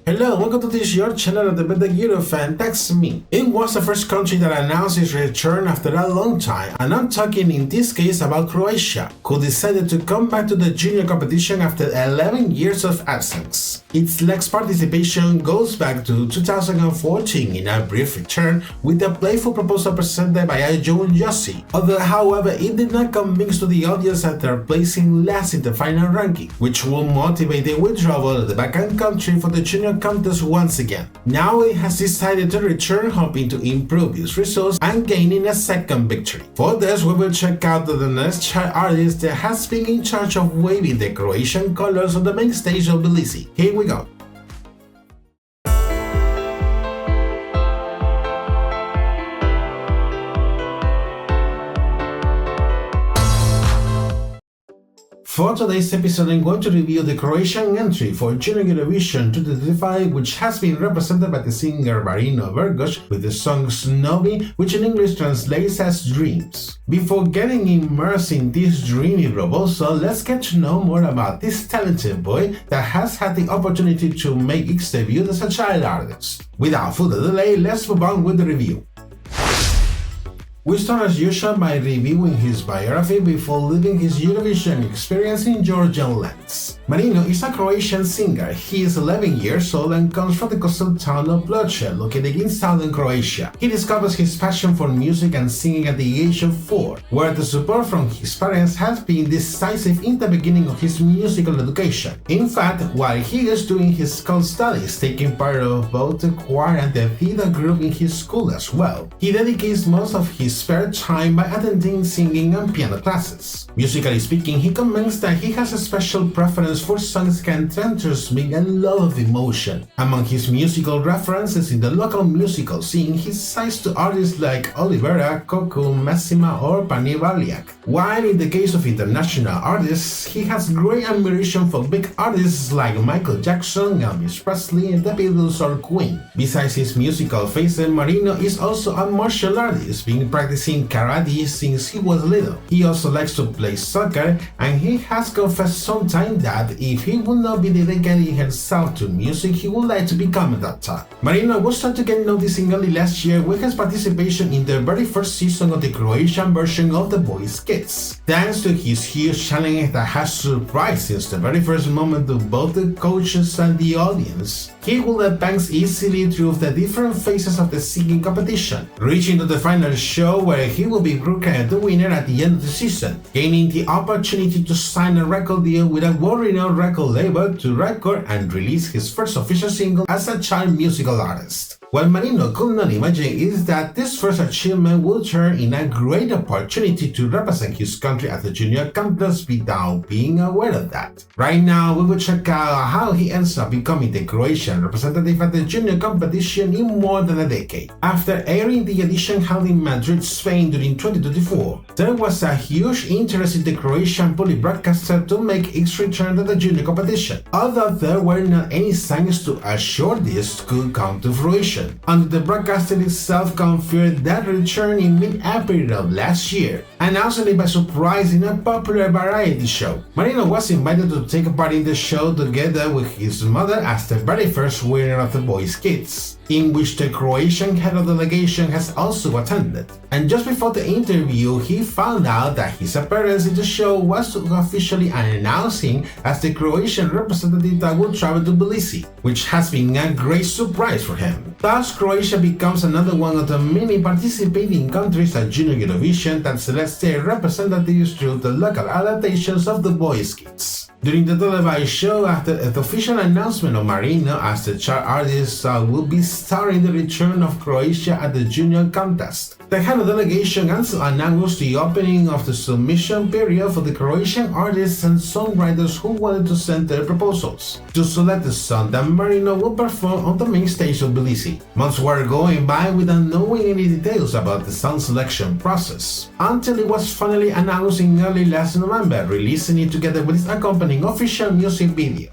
Hello, welcome to this your channel of the better Eurofan, that's me. It was the first country that announced its return after a long time, and I'm talking in this case about Croatia, who decided to come back to the junior competition after 11 years of absence. Its next participation goes back to 2014 in a brief return with a playful proposal presented by a young JESC, although however it did not convince to the audience after placing last in the final ranking, which will motivate the withdrawal of the Balkan country for the junior contest once again. Now it has decided to return, hoping to improve its results and gaining a second victory. For this, we will check out the next child artist that has been in charge of waving the Croatian colors on the main stage of Tbilisi. Here we go. For today's episode, I'm going to review the Croatian entry for Junior Eurovision 2025, which has been represented by the singer Marino Vrgoč with the song Snovi, which in English translates as Dreams. Before getting immersed in this dreamy proposal, let's get to know more about this talented boy that has had the opportunity to make its debut as a child artist. Without further delay, let's move on with the review. We start as usual by reviewing his biography before leaving his Eurovision experience in Georgian lands. Marino is a Croatian singer. He is 11 years old and comes from the coastal town of Prologue, located in southern Croatia. He discovers his passion for music and singing at the age of 4, where the support from his parents has been decisive in the beginning of his musical education. In fact, while he is doing his school studies, taking part of both the choir and the theater group in his school as well, he dedicates most of his spare time by attending singing and piano classes. Musically speaking, he comments that he has a special preference for songs that can transmit me a lot of emotion. Among his musical references in the local musical scene, he cites to artists like Olivera, Coco, Massima or Pani Valiak. While in the case of international artists, he has great admiration for big artists like Michael Jackson, Elvis Presley, the Beatles or Queen. Besides his musical facet, Marino is also a martial artist, being practicing karate since he was little. He also likes to play soccer, and he has confessed sometime that if he would not be dedicating himself to music, he would like to become a doctor. Marino was started to get noticed early last year with his participation in the very first season of the Croatian version of The Voice Kids. Thanks to his huge talent that has surprised since the very first moment to both the coaches and the audience, he will advance easily through the different phases of the singing competition, reaching to the final show where he will be proclaimed the winner at the end of the season, gaining the opportunity to sign a record deal with a world-renowned record label to record and release his first official single as a child musical artist. What Marino could not imagine is that this first achievement will turn in a great opportunity to represent his country at the junior contest without being aware of that. Right now, we will check out how he ends up becoming the Croatian representative at the junior competition in more than a decade. After airing the edition held in Madrid, Spain during 2024, there was a huge interest in the Croatian public broadcaster to make its return to the junior competition, although there were not any signs to assure this could come to fruition. And the broadcaster itself confirmed that return in mid-April of last year, announcing it by surprise in a popular variety show. Marino was invited to take part in the show together with his mother as the very first winner of The Voice Kids, in which the Croatian head of delegation has also attended. And just before the interview, he found out that his appearance in the show was to officially announce him as the Croatian representative that will travel to Tbilisi, which has been a great surprise for him. Thus, Croatia becomes another one of the many participating countries at Junior Eurovision that selects their representatives through the local adaptations of The Voice Kids. During the televised show, after the official announcement of Marino as the child artist will be starring the return of Croatia at the junior contest, the head of delegation also announced the opening of the submission period for the Croatian artists and songwriters who wanted to send their proposals to select the song that Marino will perform on the main stage of Tbilisi. Months were going by without knowing any details about the song selection process, until it was finally announced in early last November, releasing it together with its accompanying official music video.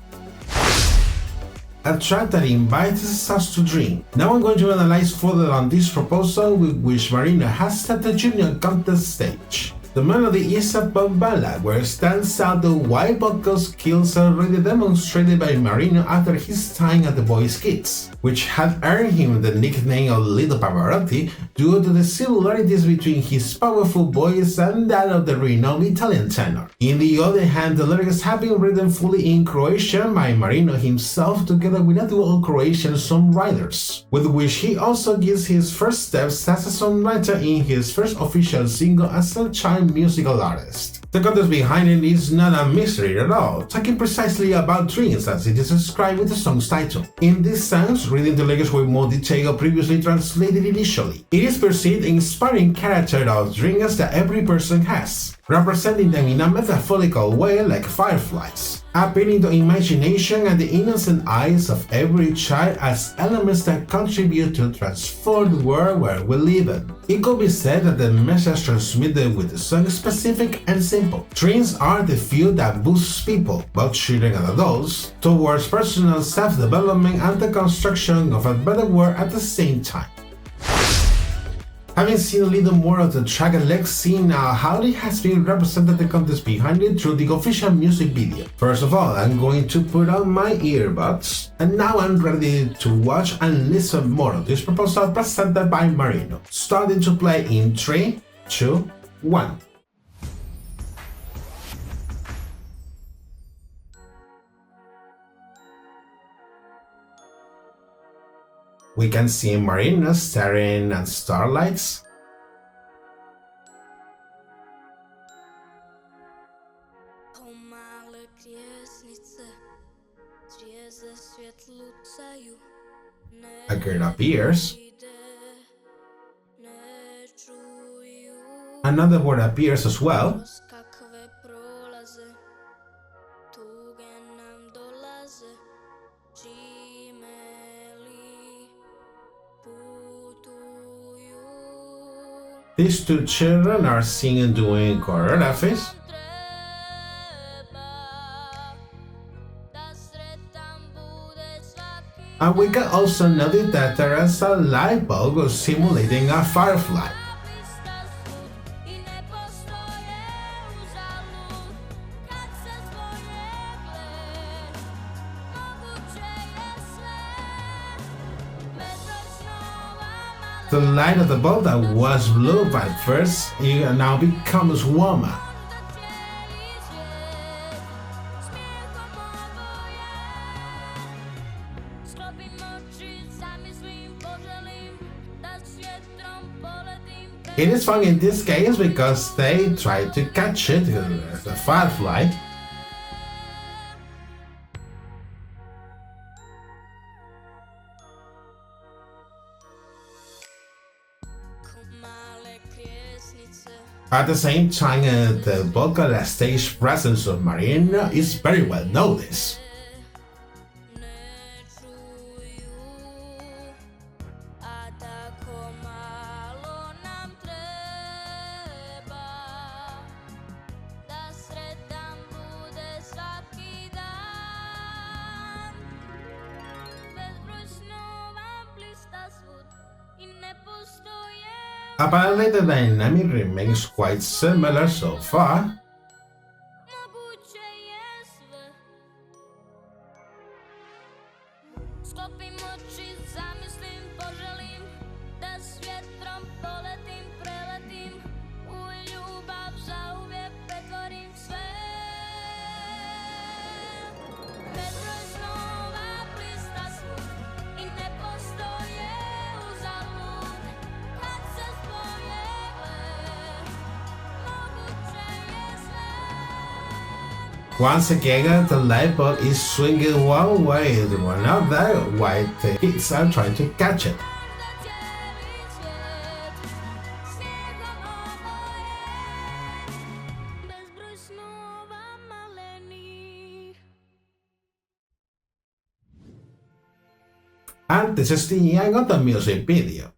A track that invites us to dream. Now I'm going to analyze further on this proposal with which Marino has set the junior contest stage. The melody is a pop ballad where stands out the wide vocal skills already demonstrated by Marino after his time at the Boys Kids, which had earned him the nickname of Little Pavarotti due to the similarities between his powerful voice and that of the renowned Italian tenor. On the other hand, the lyrics have been written fully in Croatian by Marino himself together with a duo of Croatian songwriters, with which he also gives his first steps as a songwriter in his first official single as a child musical artist. The context behind it is not a mystery at all, talking precisely about dreams as it is described with the song's title. In this sense, reading the lyrics with more detail previously translated initially, it is perceived inspiring character of dreams that every person has, representing them in a metaphorical way like fireflies, appealing to imagination and the innocent eyes of every child as elements that contribute to transform the world where we live in. It could be said that the message transmitted with the song is specific and simple. Dreams are the fuel that boosts people, both children and adults, towards personal self-development and the construction of a better world at the same time. Having seen a little more of the track, let's see now how it has been represented the context behind it through the official music video. First of all, I'm going to put on my earbuds, and now I'm ready to watch and listen more of this proposal presented by Marino. Starting to play in 3, 2, 1. We can see Marino staring at starlights. A girl appears. Another word appears as well. These two children are singing doing choreographies. And we can also notice that there is a light bulb simulating a firefly. The light of the bulb that was blue at first, it now becomes warmer. It is fun in this case because they try to catch it, the firefly. At the same time, the vocal stage presence of Marino is very well noticed. Apparently the dynamic remains quite similar so far. Once again, the light bulb is swinging one way and one other while the kids are trying to catch it. And this is the end of the music video.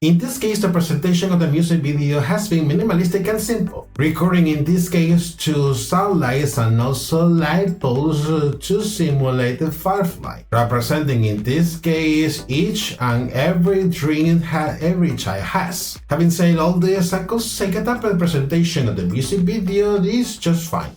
In this case, the presentation of the music video has been minimalistic and simple, recurring in this case to starlights and also light bulbs to simulate the firefly, representing in this case each and every dream every child has. Having said all this, I could say that the presentation of the music video is just fine.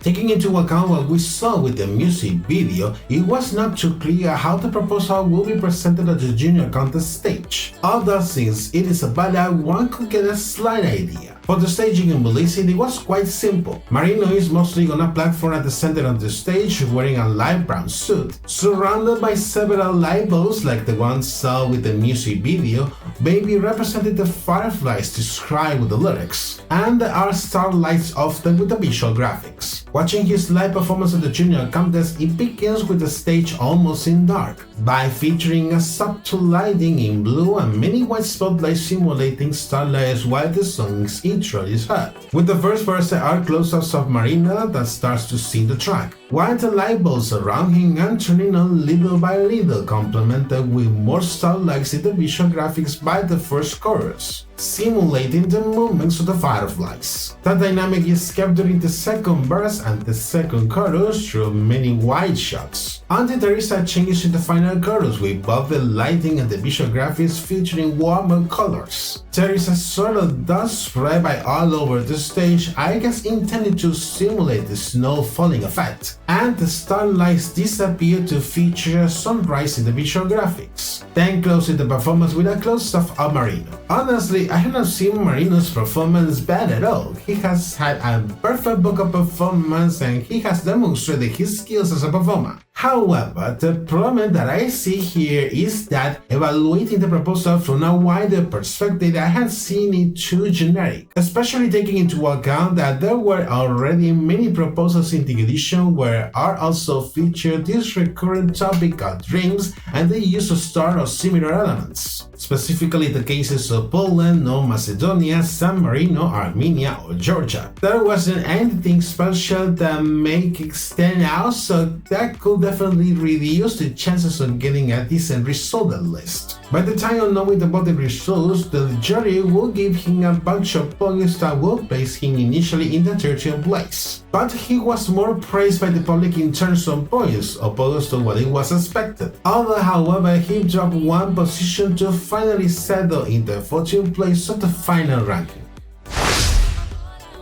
Taking into account what we saw with the music video, it was not too clear how the proposal will be presented at the junior contest stage. Although since it is a ballad, one could get a slight idea. For the staging and releasing, it was quite simple. Marino is mostly on a platform at the center of the stage wearing a light brown suit, surrounded by several light bulbs like the ones saw with the music video, maybe represented the fireflies described with the lyrics, and there are starlights often with the visual graphics. Watching his live performance at the junior contest, it begins with the stage almost in dark, by featuring a subtle lighting in blue and many white spotlights simulating starlights while the song's intro is heard. With the first verse, there are close-ups of Marina that starts to sing the track, while the light bulbs around him are turning on little by little, complemented with more starlights in the visual graphics by the first chorus, simulating the movements of the fireflies. That dynamic is kept during the second verse and the second chorus through many wide shots, until there is a change in the final chorus with both the lighting and the visual graphics featuring warmer colors. There is a sort of dust spread by all over the stage, I guess intended to simulate the snow falling effect, and the starlights disappear to feature a sunrise in the visual graphics. Then closing the performance with a close-up of Marino. Honestly, I have not seen Marino's performance bad at all. He has had a perfect vocal performance and he has demonstrated his skills as a performer. However, the problem that I see here is that evaluating the proposal from a wider perspective, I have seen it too generic, especially taking into account that there were already many proposals in the edition where are also featured this recurrent topic of dreams and the use of star or similar elements. Specifically the cases of Poland, North Macedonia, San Marino, Armenia, or Georgia. There wasn't anything special that make it stand out, so that could definitely reduce the chances of getting a decent result at least. By the time of knowing about the results, the jury will give him a bunch of points that will place him initially in the 13th place. But he was more praised by the public in terms of points, opposed to what it was expected. Although, however, he dropped one position to finally settle in the 14th place of the final ranking.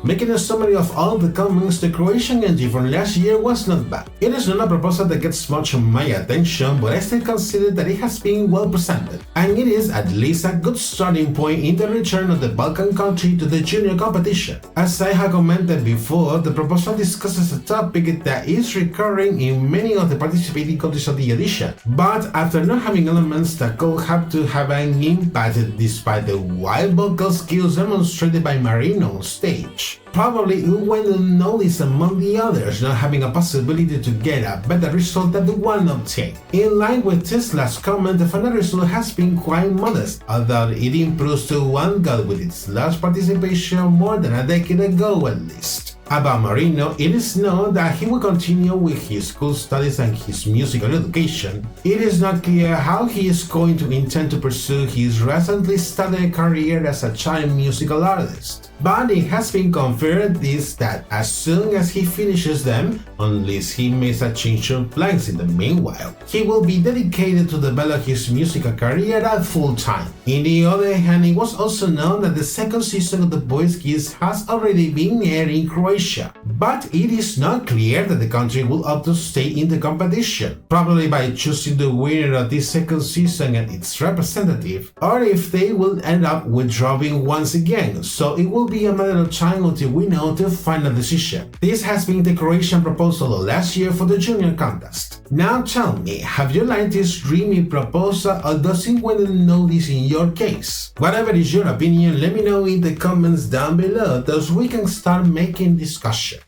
Making a summary of all the comments, the Croatian entry from last year was not bad. It is not a proposal that gets much of my attention, but I still consider that it has been well presented, and it is at least a good starting point in the return of the Balkan country to the junior competition. As I have commented before, the proposal discusses a topic that is recurring in many of the participating countries of the edition, but after not having elements that could have to have an impact despite the wild vocal skills demonstrated by Marino on stage. Probably it went unnoticed among the others, not having a possibility to get a better result than the one obtained. In line with this last comment, the final result has been quite modest, although it improves to one goal with its last participation more than a decade ago at least. About Marino, it is known that he will continue with his school studies and his musical education. It is not clear how he is going to intend to pursue his recently started career as a child musical artist. But it has been confirmed that as soon as he finishes them, unless he makes a change of plans in the meanwhile, he will be dedicated to develop his musical career at full time. On the other hand, it was also known that the second season of The Voice Kids has already been aired in Croatia, but it is not clear that the country will opt to stay in the competition, probably by choosing the winner of this second season and its representative, or if they will end up withdrawing once again, so it will be a matter of time until we know the final decision. This has been the Croatian proposal of last year for the junior contest. Now tell me, have you liked this dreamy proposal or does it went unnoticed in your case? Whatever is your opinion, let me know in the comments down below so we can start making discussion.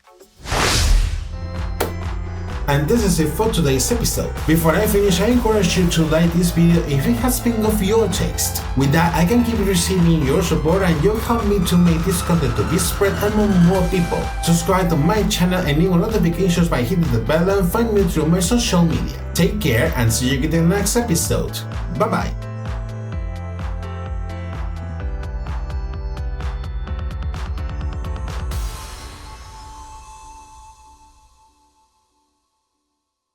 And this is it for today's episode. Before I finish, I encourage you to like this video if it has been of your taste. With that, I can keep receiving your support and you'll help me to make this content to be spread among more people. Subscribe to my channel and enable notifications by hitting the bell and find me through my social media. Take care and see you in the next episode. Bye bye.